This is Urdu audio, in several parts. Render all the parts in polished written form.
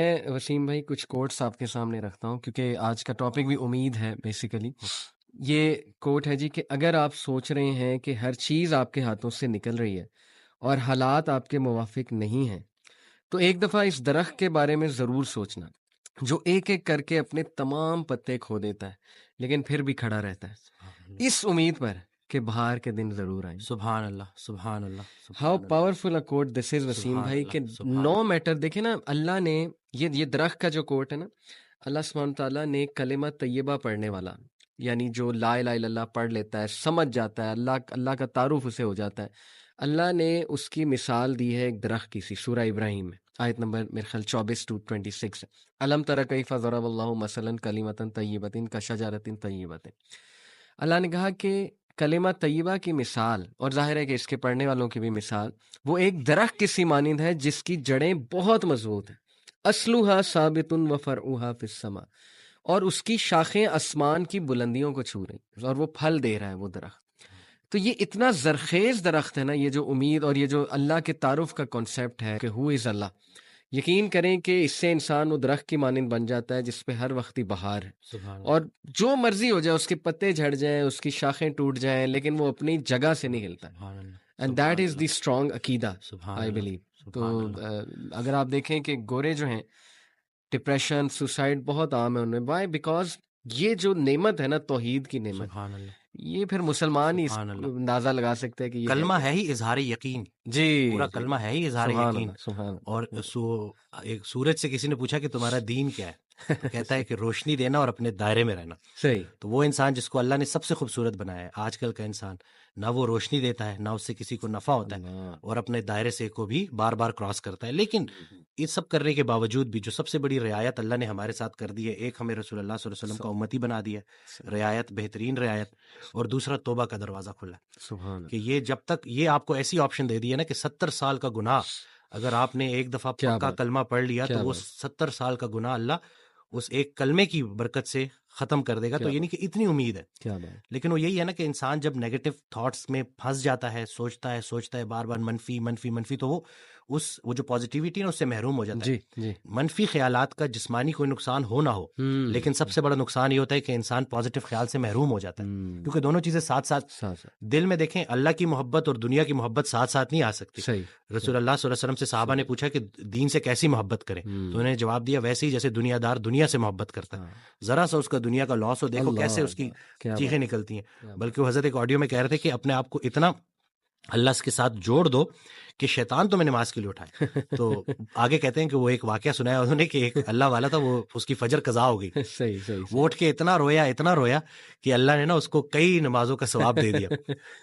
میں وسیم بھائی کچھ کوٹس آپ کے سامنے رکھتا ہوں کیونکہ آج کا ٹاپک بھی امید ہے بیسیکلی. یہ کوٹ ہے جی کہ اگر آپ سوچ رہے ہیں کہ ہر چیز آپ کے ہاتھوں سے نکل رہی ہے اور حالات آپ کے موافق نہیں ہیں تو ایک دفعہ اس درخت کے بارے میں ضرور سوچنا جو ایک ایک کر کے اپنے تمام پتے کھو دیتا ہے لیکن پھر بھی کھڑا رہتا ہے اس امید پر کہ بہار کے دن ضرور آئیں. سبحان اللہ سبحان اللہ ہاؤ پاورفل اے کوٹ دس از وسیم بھائی کہ نو میٹر. دیکھیں نا اللہ نے یہ درخت کا جو کوٹ ہے نا، اللہ سبحانہ تعالیٰ نے کلمہ طیبہ پڑھنے والا، یعنی جو لا الہ الا اللہ پڑھ لیتا ہے، سمجھ جاتا ہے، اللہ کا تعارف اسے ہو جاتا ہے، اللہ نے اس کی مثال دی ہے ایک درخت کی سی سورہ ابراہیم میں، آیت نمبر میرے خیال 24-26 ہے. الم تر کیف ضرب اللہ مثلا کلمۃ طیبۃ کشجرۃ طیبۃ. اللہ نے کہا کہ کلمہ طیبہ کی مثال، اور ظاہر ہے کہ اس کے پڑھنے والوں کی بھی مثال، وہ ایک درخت کی سی مانند ہے جس کی جڑیں بہت مضبوط ہیں. اصلها ثابت و فرعها فی السماء، اور اس کی شاخیں آسمان کی بلندیوں کو چھو رہی اور وہ پھل دے رہا ہے وہ درخت. تو یہ اتنا زرخیز درخت ہے نا، یہ جو امید اور یہ جو اللہ کے تعارف کا کانسیپٹ ہے کہ ہو از اللہ، یقین کریں کہ اس سے انسان وہ درخت کی مانند بن جاتا ہے جس پہ ہر وقت ہی بہار ہے، اور جو مرضی ہو جائے، اس کے پتے جھڑ جائیں، اس کی شاخیں ٹوٹ جائیں، لیکن وہ اپنی جگہ سے نہیں ہلتا. And that is the strong عقیدہ آئی بلیو. تو اگر آپ دیکھیں کہ گورے جو ہیں، ڈپریشن، سوسائڈ بہت عام ہے ان میں. وائی؟ بیکاز یہ جو نعمت ہے نا، توحید کی نعمت، یہ پھر مسلمان ہی اندازہ لگا سکتے ہیں کہ یہ کلمہ ہے ہی اظہار یقین. جی پورا کلمہ ہے ہی اظہار یقین. اور ایک سورج سے کسی نے پوچھا کہ تمہارا دین کیا ہے، تو کہتا ہے کہ روشنی دینا اور اپنے دائرے میں رہنا. صحیح. تو وہ انسان جس کو اللہ نے سب سے خوبصورت بنایا ہے، آج کل کا انسان نہ وہ روشنی دیتا ہے، نہ اس سے کسی کو نفع ہوتا ہے، اور اپنے دائرے سے کو بھی بار بار کراس کرتا ہے. لیکن یہ سب کرنے کے باوجود بھی جو سب سے بڑی رعایت اللہ نے ہمارے ساتھ کر دی ہے، ایک ہمیں رسول اللہ صلی اللہ علیہ وسلم کا امتی بنا دیا ہے، رعایت، بہترین رعایت، اور دوسرا توبہ کا دروازہ کھلا ہے. کہ یہ جب تک یہ آپ کو ایسی آپشن دے دی ہے نا کہ 70 سال کا گناہ اگر آپ نے ایک دفعہ پکا کلمہ پڑھ لیا تو وہ 70 سال کا گناہ اللہ اس ایک کلمے کی برکت سے ختم کر دے گا. تو یعنی کہ اتنی امید ہے. لیکن وہ یہی ہے نا کہ انسان جب نیگیٹو تھاٹس میں پھنس جاتا ہے، سوچتا ہے بار بار منفی، تو وہ جو پازیٹیوٹی ہے اس سے محروم ہو جاتا ہے. منفی خیالات کا جسمانی کوئی نقصان ہو نہ ہو، لیکن سب سے بڑا نقصان یہ ہوتا ہے کہ انسان پازیٹیو خیال سے محروم ہو جاتا ہے. کیونکہ دونوں چیزیں ساتھ ساتھ دل میں، دیکھیں اللہ کی محبت اور دنیا کی محبت ساتھ ساتھ نہیں آ سکتی. رسول اللہ صلی اللہ علیہ وسلم سے صحابہ نے پوچھا کہ دین سے کیسی محبت کریں، تو انہوں نے جواب دیا ویسے ہی جیسے دنیا دار دنیا سے محبت کرتا ہے. ذرا سا اس کا دنیا کا لاس ہو، دیکھو کیسے اس کی چیخیں نکلتی ہیں. بلکہ وہ حضرت ایک آڈیو میں کہہ رہے تھے کہ اپنے آپ کو اتنا اللہ کے ساتھ جوڑ دو کہ شیطان تمہیں نماز کے لیے اٹھائے. تو آگے کہتے ہیں کہ وہ ایک واقعہ سنایا انہوں نے کہ ایک اللہ والا تھا، وہ اس کی فجر قضا ہو گئی. وہ اٹھ کے اتنا رویا کہ اللہ نے نا اس کو کئی نمازوں کا ثواب دے دیا.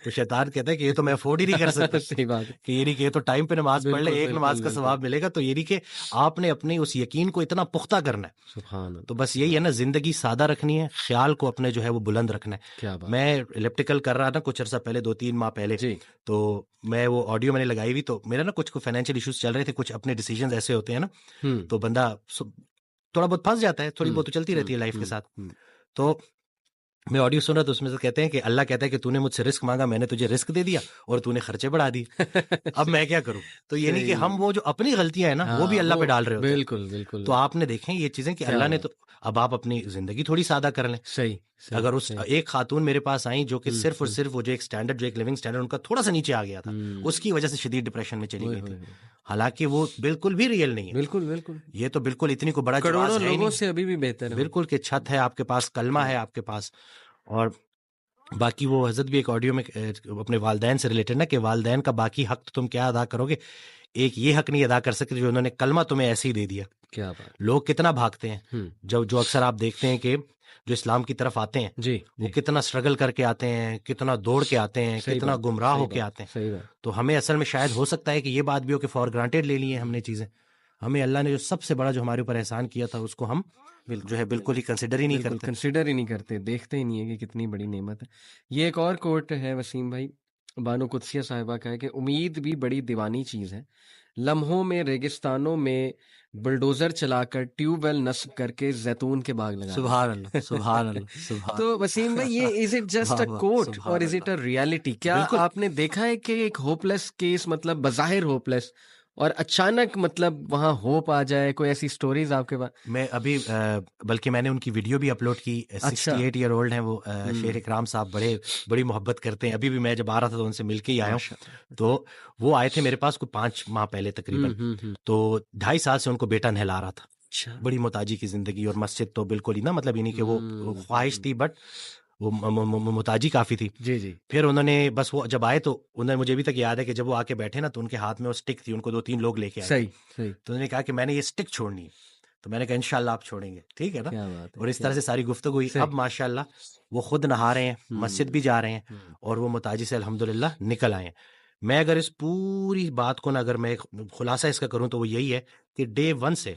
تو شیطان کہتا ہے کہ یہ تو میں افورڈ ہی نہیں کر سکتا. صحیح بات کہ یہ نہیں کہ یہ تو ٹائم پہ نماز پڑھ لے، ایک نماز کا ثواب ملے گا. تو یہ نہیں کہ آپ نے اپنے اس یقین کو اتنا پختہ کرنا ہے. تو بس یہی ہے نا، زندگی سادہ رکھنی ہے، خیال کو اپنے جو ہے وہ بلند رکھنا ہے. میں الیپٹیکل کر رہا تھا کچھ عرصہ پہلے، 2-3 ماہ پہلے، تو میں وہ آڈیو میں نے لگائی ہوئی، تو میرا نا کچھ فائنینشیل ایشوز چل رہے تھے، کچھ اپنے ڈیسیژنز ایسے ہوتے ہیں نا تو بندہ تھوڑا بہت پھنس جاتا ہے، تھوڑی بہت چلتی رہتی ہے لائف کے ساتھ. تو میں آڈیو سن رہا تو اس میں سے کہتے ہیں کہ اللہ کہتا ہے کہ تو نے مجھ سے رزق مانگا، میں نے تجھے رزق دے دیا اور تو نے خرچے بڑھا دیے، اب میں کیا کروں. تو یہ نہیں کہ ہم وہ جو اپنی غلطیاں ہیں نا وہ بھی اللہ پہ ڈال رہے ہوتے ہیں. بالکل. تو آپ نے دیکھیں یہ چیزیں کہ اللہ نے تو اب آپ اپنی زندگی تھوڑی سادہ کر لیں. صحیح. اگر اس ایک خاتون میرے پاس آئیں جو کہ صرف اور صرف وہ جو ایک اسٹینڈرڈ، جو ایک لیونگ اسٹینڈرڈ ان کا تھوڑا سا نیچے آ گیا تھا، اس کی وجہ سے شدید ڈپریشن میں چلی گئی تھی، حالانکہ وہ بالکل بھی ریئل نہیں ہے. بالکل یہ تو بالکل اتنی کو بڑا کروڑوں لوگوں سے ابھی بھی بہتر ہے. بالکل کہ چھت ہے آپ کے پاس، کلمہ ہے آپ کے پاس. اور باقی وہ حضرت بھی ایک آڈیو میں اپنے والدین سے ریلیٹڈ نا کہ والدین کا باقی حق تو تم کیا ادا کرو گے، ایک یہ حق نہیں ادا کر سکتے جو انہوں نے کلمہ تمہیں ایسے ہی دے دیا. کیا بات. لوگ کتنا بھاگتے ہیں، جو اکثر آپ دیکھتے ہیں کہ جو اسلام کی طرف آتے ہیں وہ کتنا اسٹرگل کر کے آتے ہیں، کتنا دوڑ کے آتے ہیں، کتنا گمراہ ہو کے آتے ہیں. تو ہمیں اصل میں شاید ہو سکتا ہے کہ یہ بات بھی ہو کہ فار گرانٹیڈ لے لی ہیں ہم نے چیزیں. ہمیں اللہ نے جو سب سے بڑا جو ہمارے اوپر احسان کیا تھا اس کو ہم جو ہے بالکل ہی کنسیڈر ہی نہیں کرتے، دیکھتے ہی نہیں ہے کہ کتنی بڑی نعمت ہے. یہ ایک اور کوٹ ہے وسیم بھائی، بانو قدسیہ صاحبہ کا ہے کہ امید بھی بڑی دیوانی چیز ہے، لمحوں میں ریگستانوں میں بلڈوزر چلا کر ٹیوب ویل نصب کر کے زیتون کے باغ لگا. سبحان اللہ سبحان اللہ. تو وسیم بھائی یہ از اٹ جسٹ اے کوٹ اور از اٹ اے ریالٹی؟ کیا آپ نے دیکھا ہے کہ ایک ہوپ لیس کیس، مطلب بظاہر ہوپ لیس، اور اچانک مطلب وہاں ہوپ آ جائے, کوئی ایسی سٹوریز آپ کے پاس؟ میں ابھی بلکہ میں نے ان کی ویڈیو بھی اپلوڈ کی. 68 ایئر اولڈ ہیں وہ, شیر اکرام صاحب, بڑی محبت کرتے ہیں. ابھی بھی میں جب آ رہا تھا تو ان سے مل کے ہی آیا ہوں. تو وہ آئے تھے میرے پاس کوئی 5 ماہ پہلے تقریباً. تو 2.5 سال سے ان کو بیٹا نہلا رہا تھا. بڑی محتاجی کی زندگی, اور مسجد تو بالکل ہی نا, مطلب یہ نہیں کہ وہ خواہش تھی, بٹ وہ محتاجی کافی تھی. جی جی. پھر انہوں نے بس وہ جب آئے تو انہوں نے, مجھے ابھی تک یاد ہے کہ جب وہ آ کے بیٹھے نا تو ان کے ہاتھ میں وہ اسٹک تھی, ان کو 2-3 لوگ لے کے آئے. صحیح. تو انہوں نے کہا کہ میں نے یہ اسٹک چھوڑنی ہے. تو میں نے کہا انشاءاللہ آپ چھوڑیں گے, ٹھیک ہے نا. اور اس طرح سے ساری گفتگو ہوئی. اب ماشاءاللہ وہ خود نہا رہے ہیں, مسجد بھی جا رہے ہیں, اور وہ محتاجی سے الحمدللہ نکل آئے ہیں. میں اگر اس پوری بات کو نا, اگر میں خلاصہ اس کا کروں تو وہ یہی ہے کہ ڈے 1 سے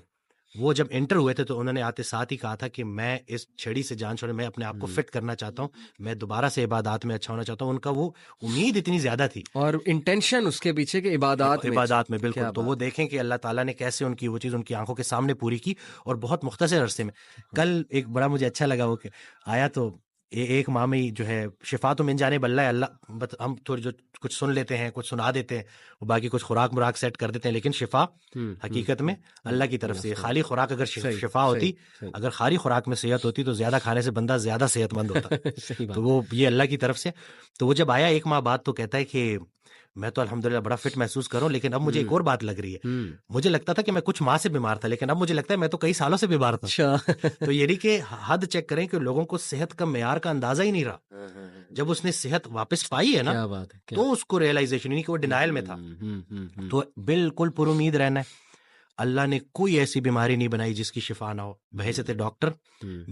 وہ جب انٹر ہوئے تھے تو انہوں نے آتے ساتھ ہی کہا تھا کہ میں اس چھڑی سے جان چھوڑے, میں اپنے آپ کو فٹ کرنا چاہتا ہوں, میں دوبارہ سے عبادات میں اچھا ہونا چاہتا ہوں. ان کا وہ امید اتنی زیادہ تھی, اور انٹینشن اس کے پیچھے کہ عبادات میں بالکل. تو وہ دیکھیں کہ اللہ تعالیٰ نے کیسے ان کی وہ چیز ان کی آنکھوں کے سامنے پوری کی, اور بہت مختصر عرصے میں. کل ایک بڑا مجھے اچھا لگا وہ کہ آیا تو ایک ماہ میں جو ہے شفا تو من جانب اللہ ہے, اللہ ہم تھوڑی جو کچھ سن لیتے ہیں, کچھ سنا دیتے ہیں, وہ باقی کچھ خوراک مراک سیٹ کر دیتے ہیں, لیکن شفا حقیقت میں اللہ کی طرف سے. خالی خوراک اگر شفا ہوتی, اگر خالی خوراک میں صحت ہوتی تو زیادہ کھانے سے بندہ زیادہ صحت مند ہوتا. تو وہ یہ اللہ کی طرف سے. تو وہ جب آیا 1 ماہ بعد تو کہتا ہے کہ میں تو الحمدللہ بڑا فٹ محسوس کروں, لیکن اب مجھے ایک اور بات لگ رہی ہے. مجھے لگتا تھا کہ میں کچھ ماہ سے بیمار تھا, لیکن اب مجھے لگتا ہے میں تو کئی سالوں سے بیمار تھا. تو یہ نہیں کہ حد چیک کریں کہ لوگوں کو صحت کا معیار کا اندازہ ہی نہیں رہا. جب اس نے صحت واپس پائی ہے نا, تو اس کو ریئلائزیشن نہیں کہ وہ ڈینائل میں تھا. تو بالکل پر امید رہنا ہے. اللہ نے کوئی ایسی بیماری نہیں بنائی جس کی شفا نہ ہو. بحیثیت ڈاکٹر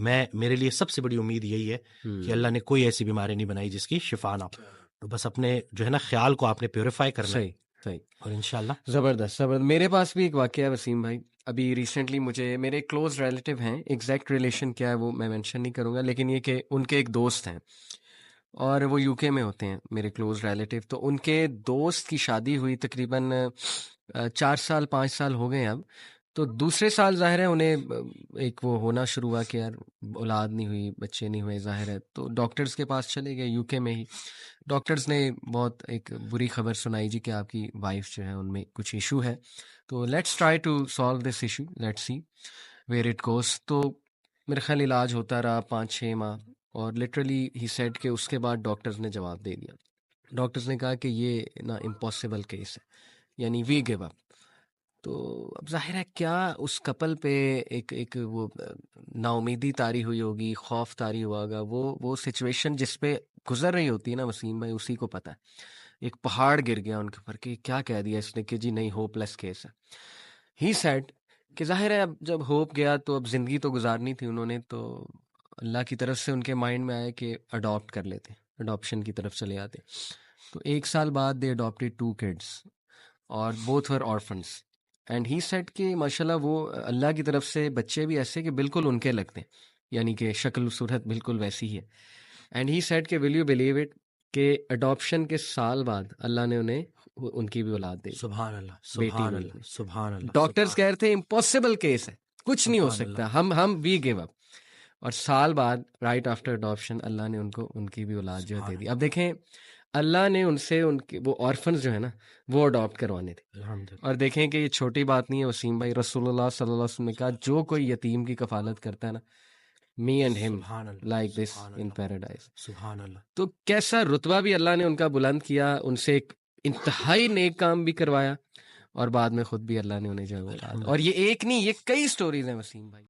میرے لیے سب سے بڑی امید یہی ہے کہ اللہ نے کوئی ایسی بیماری نہیں بنائی جس کی شفا نہ ہو. تو بس اپنے جو ہے نا خیال کو آپ نے پیوریفائی کرنا ہے. صحیح. اور انشاءاللہ زبردست. میرے پاس بھی ایک واقعہ ہے وسیم بھائی. ابھی ریسنٹلی مجھے میرے کلوز ریلیٹیو ہیں, ایگزیکٹ ریلیشن کیا ہے وہ میں مینشن نہیں کروں گا, لیکن یہ کہ ان کے ایک دوست ہیں اور وہ UK میں ہوتے ہیں میرے کلوز ریلیٹیو. تو ان کے دوست کی شادی ہوئی تقریباً 4 سال 5 سال ہو گئے اب. تو دوسرے سال ظاہر ہے انہیں ایک وہ ہونا شروع ہوا کہ یار اولاد نہیں ہوئی, بچے نہیں ہوئے, ظاہر ہے. تو ڈاکٹرز کے پاس چلے گئے UK میں ہی. ڈاکٹرز نے بہت ایک بری خبر سنائی جی کہ آپ کی وائف جو ہے ان میں کچھ ایشو ہے, تو let's try to solve this issue, let's see where it goes. تو میرے خیال علاج ہوتا رہا 5-6 ماہ, اور لٹرلی ہی سیڈ کہ اس کے بعد ڈاکٹرز نے جواب دے دیا. ڈاکٹرز نے کہا کہ یہ نا امپاسبل کیس ہے, یعنی وی گیو اپ. تو اب ظاہر ہے کیا اس کپل پہ ایک وہ نا امیدی طاری ہوئی ہوگی, خوف طاری ہوا ہوگا. وہ سچویشن جس پہ گزر رہی ہوتی ہے نا وسیم بھائی, اسی کو پتہ ہے. ایک پہاڑ گر گیا ان کے اوپر کہ کیا کہہ دیا اس نے کہ جی نہیں ہوپ لیس کیس ہے. ہی سیڈ کہ ظاہر ہے اب جب ہوپ گیا تو اب زندگی تو گزارنی تھی انہوں نے. تو اللہ کی طرف سے ان کے مائنڈ میں آیا کہ اڈاپٹ کر لیتے, اڈاپشن کی طرف چلے آتے. تو 1 سال بعد دے اڈاپٹیڈ 2 kids اور both were orphans. And he said کہ ماشاءاللہ وہ اللہ کی طرف سے بچے بھی ایسے کہ بالکل ان کے لگتے ہیں, یعنی کہ شکل و صورت بالکل ویسی ہی ہے. اینڈ ہی سیڈ کہ ول یو بلیو اٹ کہ اڈاپشن کے سال بعد اللہ نے انہیں ان کی بھی اولاد دی. سبحان اللہ, سبحان اللہ, سبحان اللہ. ڈاکٹرز کہہ رہے تھے امپاسبل کیس ہے, کچھ نہیں ہو سکتا, ہم وی گیو اپ. اور سال بعد رائٹ آفٹر اڈاپشن اللہ نے ان کو ان کی بھی اولاد جو دے دی. اب دیکھیں اللہ نے ان سے ان کے وہ آرفنز جو ہے نا وہ اڈاپٹ کروانے تھے. اور دیکھیں کہ یہ چھوٹی بات نہیں ہے وسیم بھائی. رسول اللہ صلی اللہ علیہ وسلم نے کہا جو کوئی یتیم کی کفالت کرتا ہے نا, می اینڈ ہم لائک دس ان پیراڈائز. سبحان اللہ. تو کیسا رتبہ بھی اللہ نے ان کا بلند کیا, ان سے ایک انتہائی نیک کام بھی کروایا, اور بعد میں خود بھی اللہ نے انہیں جو ہے. اور یہ ایک نہیں, یہ کئی سٹوریز ہیں وسیم بھائی.